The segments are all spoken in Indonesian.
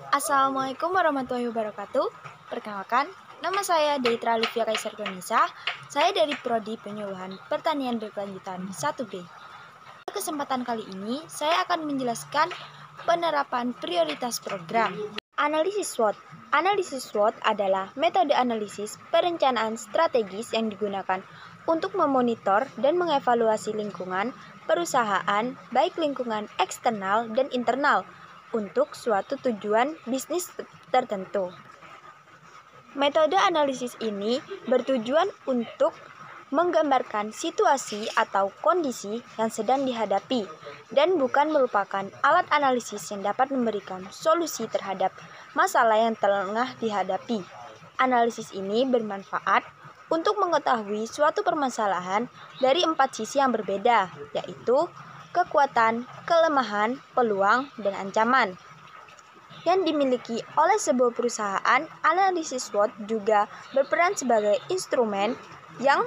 Assalamualaikum warahmatullahi wabarakatuh. Perkenalkan, nama saya Deitra Livia Kaisar Konisa. Saya dari Prodi Penyuluhan Pertanian Berkelanjutan 1B. Pada kesempatan kali ini, saya akan menjelaskan penerapan prioritas program. Analisis SWOT. Analisis SWOT adalah metode analisis perencanaan strategis yang digunakan untuk memonitor dan mengevaluasi lingkungan perusahaan, baik lingkungan eksternal dan internal, untuk suatu tujuan bisnis tertentu. Metode analisis ini bertujuan untuk menggambarkan situasi atau kondisi yang sedang dihadapi dan bukan merupakan alat analisis yang dapat memberikan solusi terhadap masalah yang tengah dihadapi. Analisis ini bermanfaat untuk mengetahui suatu permasalahan dari 4 sisi yang berbeda, yaitu kekuatan, kelemahan, peluang, dan ancaman yang dimiliki oleh sebuah perusahaan. Analisis SWOT juga berperan sebagai instrumen yang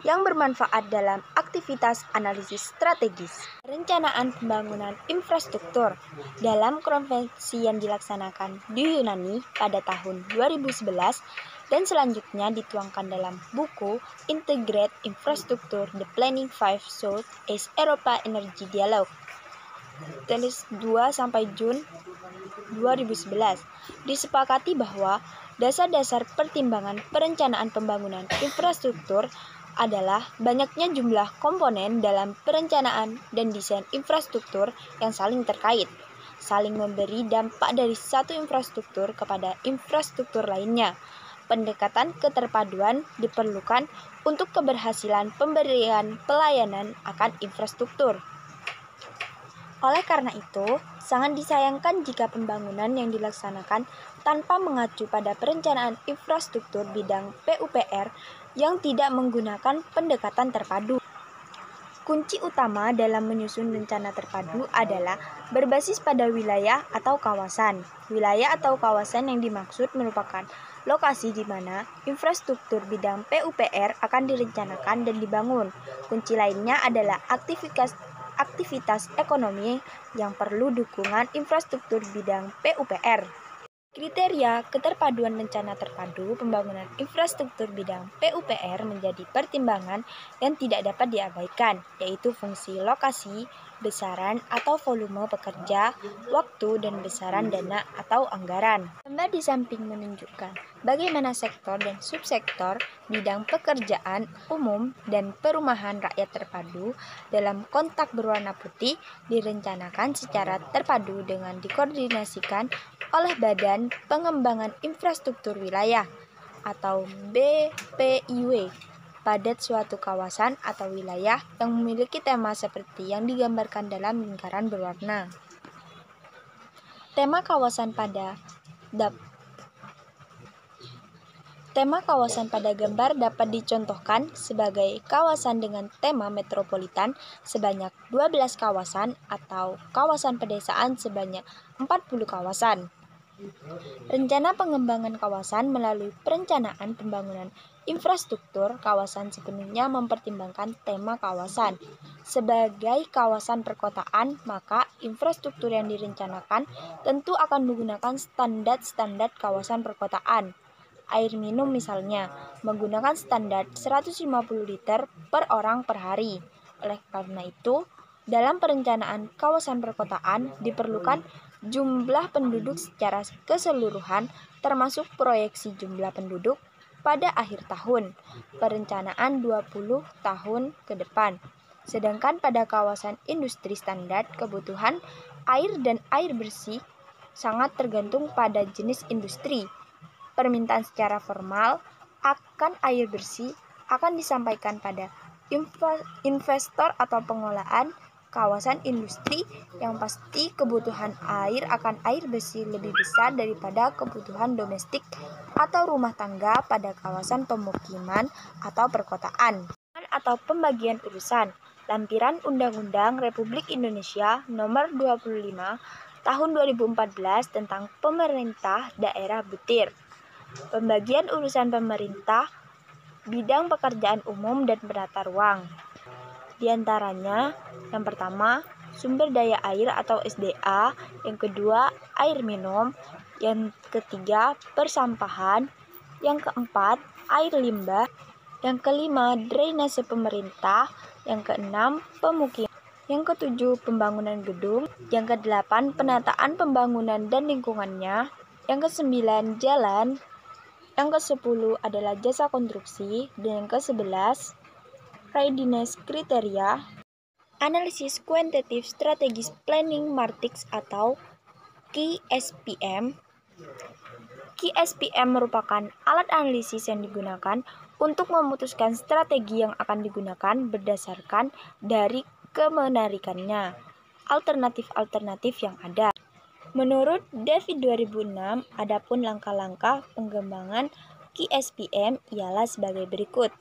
bermanfaat dalam aktivitas analisis strategis. Perencanaan pembangunan infrastruktur dalam konvensi yang dilaksanakan di Yunani pada tahun 2011 dan selanjutnya dituangkan dalam buku Integrate Infrastructure The Planning 5 South East Europa Energy Dialogue tulis 2 sampai Jun 2011 disepakati bahwa dasar-dasar pertimbangan perencanaan pembangunan infrastruktur adalah banyaknya jumlah komponen dalam perencanaan dan desain infrastruktur yang saling terkait, saling memberi dampak dari satu infrastruktur kepada infrastruktur lainnya. Pendekatan keterpaduan diperlukan untuk keberhasilan pemberian pelayanan akan infrastruktur. Oleh karena itu, sangat disayangkan jika pembangunan yang dilaksanakan tanpa mengacu pada perencanaan infrastruktur bidang PUPR yang tidak menggunakan pendekatan terpadu. Kunci utama dalam menyusun rencana terpadu adalah berbasis pada wilayah atau kawasan. Wilayah atau kawasan yang dimaksud merupakan lokasi di mana infrastruktur bidang PUPR akan direncanakan dan dibangun. Kunci lainnya adalah aktivitas ekonomi yang perlu dukungan infrastruktur bidang PUPR. Kriteria keterpaduan rencana terpadu pembangunan infrastruktur bidang PUPR menjadi pertimbangan yang tidak dapat diabaikan, yaitu fungsi lokasi, besaran atau volume pekerja, waktu, dan besaran dana atau anggaran. Gambar di samping menunjukkan bagaimana sektor dan subsektor bidang pekerjaan umum dan perumahan rakyat terpadu dalam kontak berwarna putih direncanakan secara terpadu dengan dikoordinasikan oleh Badan Pengembangan Infrastruktur Wilayah atau BPIW pada suatu kawasan atau wilayah yang memiliki tema seperti yang digambarkan dalam lingkaran berwarna. Tema kawasan pada gambar dapat dicontohkan sebagai kawasan dengan tema metropolitan sebanyak 12 kawasan atau kawasan pedesaan sebanyak 40 kawasan. Rencana pengembangan kawasan melalui perencanaan pembangunan infrastruktur kawasan sepenuhnya mempertimbangkan tema kawasan. Sebagai kawasan perkotaan, maka infrastruktur yang direncanakan tentu akan menggunakan standar kawasan perkotaan. Air minum misalnya, menggunakan standar 150 liter per orang per hari. Oleh karena itu, dalam perencanaan kawasan perkotaan diperlukan jumlah penduduk secara keseluruhan termasuk proyeksi jumlah penduduk pada akhir tahun, perencanaan 20 tahun ke depan. Sedangkan pada kawasan industri standar, kebutuhan air dan air bersih sangat tergantung pada jenis industri. Permintaan secara formal akan air bersih akan disampaikan pada investor atau pengelolaan kawasan industri yang pasti kebutuhan air akan air bersih lebih besar daripada kebutuhan domestik atau rumah tangga pada kawasan pemukiman atau perkotaan. Atau pembagian urusan. Lampiran Undang-Undang Republik Indonesia Nomor 25 Tahun 2014 tentang Pemerintah Daerah Butir. Pembagian urusan pemerintah bidang pekerjaan umum dan penata ruang. Di antaranya, yang pertama, sumber daya air atau SDA, yang kedua air minum, yang ketiga persampahan, yang keempat air limbah, yang kelima drainase pemerintah, yang keenam pemukiman, yang ketujuh pembangunan gedung, yang kedelapan penataan pembangunan dan lingkungannya, yang kesembilan jalan, yang ke-10 adalah jasa konstruksi, dan yang ke-11 readiness kriteria, analisis kuantitatif strategis planning matrix atau KSPM. KSPM merupakan alat analisis yang digunakan untuk memutuskan strategi yang akan digunakan berdasarkan dari kemenarikannya, alternatif-alternatif yang ada. Menurut David 2006, adapun langkah-langkah pengembangan KSPM ialah sebagai berikut.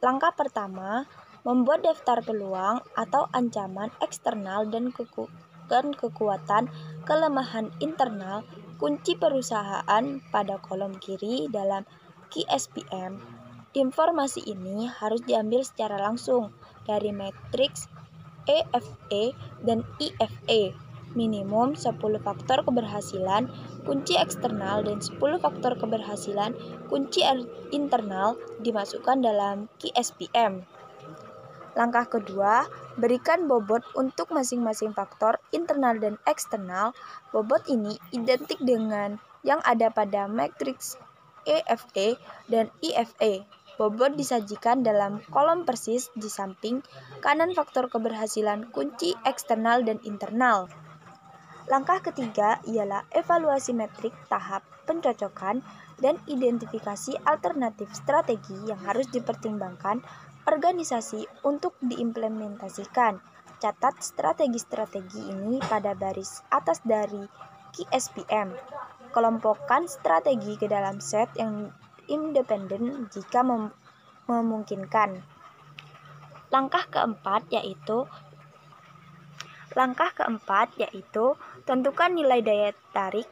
Langkah pertama, membuat daftar peluang atau ancaman eksternal dan kekuatan kelemahan internal kunci perusahaan pada kolom kiri dalam KSPM. Informasi ini harus diambil secara langsung dari matriks EFE dan IFE. Minimum 10 faktor keberhasilan kunci eksternal dan 10 faktor keberhasilan kunci internal dimasukkan dalam KSPM. Langkah kedua, berikan bobot untuk masing-masing faktor internal dan eksternal. Bobot ini identik dengan yang ada pada matriks EFE dan IFE. Bobot disajikan dalam kolom persis di samping kanan faktor keberhasilan kunci eksternal dan internal. Langkah ketiga ialah evaluasi metrik tahap pencocokan dan identifikasi alternatif strategi yang harus dipertimbangkan organisasi untuk diimplementasikan. Catat strategi-strategi ini pada baris atas dari KSPM. Kelompokkan strategi ke dalam set yang independen jika memungkinkan. Langkah keempat yaitu tentukan nilai daya tarik.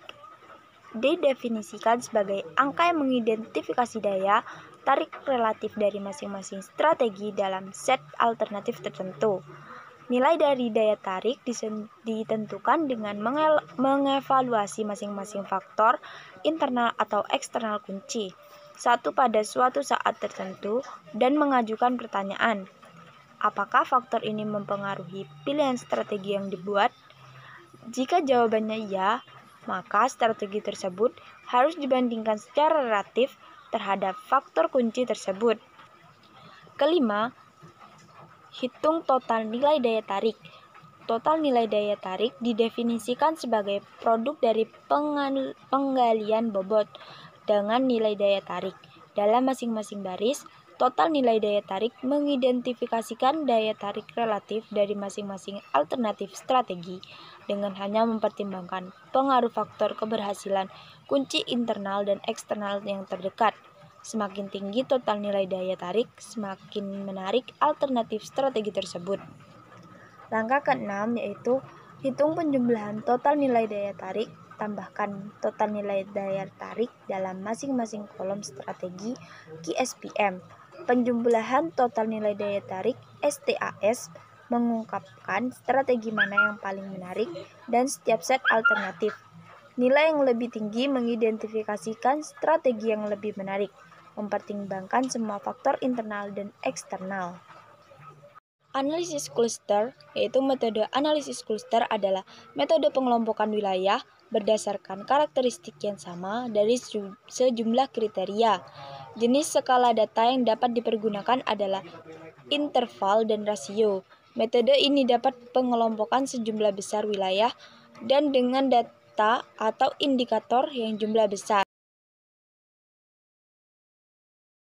Didefinisikan sebagai angka yang mengidentifikasi daya tarik relatif dari masing-masing strategi dalam set alternatif tertentu. Nilai dari daya tarik ditentukan dengan mengevaluasi masing-masing faktor internal atau eksternal kunci satu pada suatu saat tertentu dan mengajukan pertanyaan. Apakah faktor ini mempengaruhi pilihan strategi yang dibuat? Jika jawabannya iya, maka strategi tersebut harus dibandingkan secara relatif terhadap faktor kunci tersebut. Kelima, hitung total nilai daya tarik. Total nilai daya tarik didefinisikan sebagai produk dari penggalian bobot dengan nilai daya tarik. Dalam masing-masing baris, total nilai daya tarik mengidentifikasikan daya tarik relatif dari masing-masing alternatif strategi dengan hanya mempertimbangkan pengaruh faktor keberhasilan kunci internal dan eksternal yang terdekat. Semakin tinggi total nilai daya tarik, semakin menarik alternatif strategi tersebut. Langkah keenam yaitu hitung penjumlahan total nilai daya tarik, tambahkan total nilai daya tarik dalam masing-masing kolom strategi KSPM. Penjumlahan total nilai daya tarik STAS mengungkapkan strategi mana yang paling menarik dan setiap set alternatif. Nilai yang lebih tinggi mengidentifikasikan strategi yang lebih menarik, mempertimbangkan semua faktor internal dan eksternal. Analisis cluster, yaitu metode analisis cluster adalah metode pengelompokan wilayah berdasarkan karakteristik yang sama dari sejumlah kriteria. Jenis skala data yang dapat dipergunakan adalah interval dan rasio. Metode ini dapat pengelompokan sejumlah besar wilayah dan dengan data atau indikator yang jumlah besar.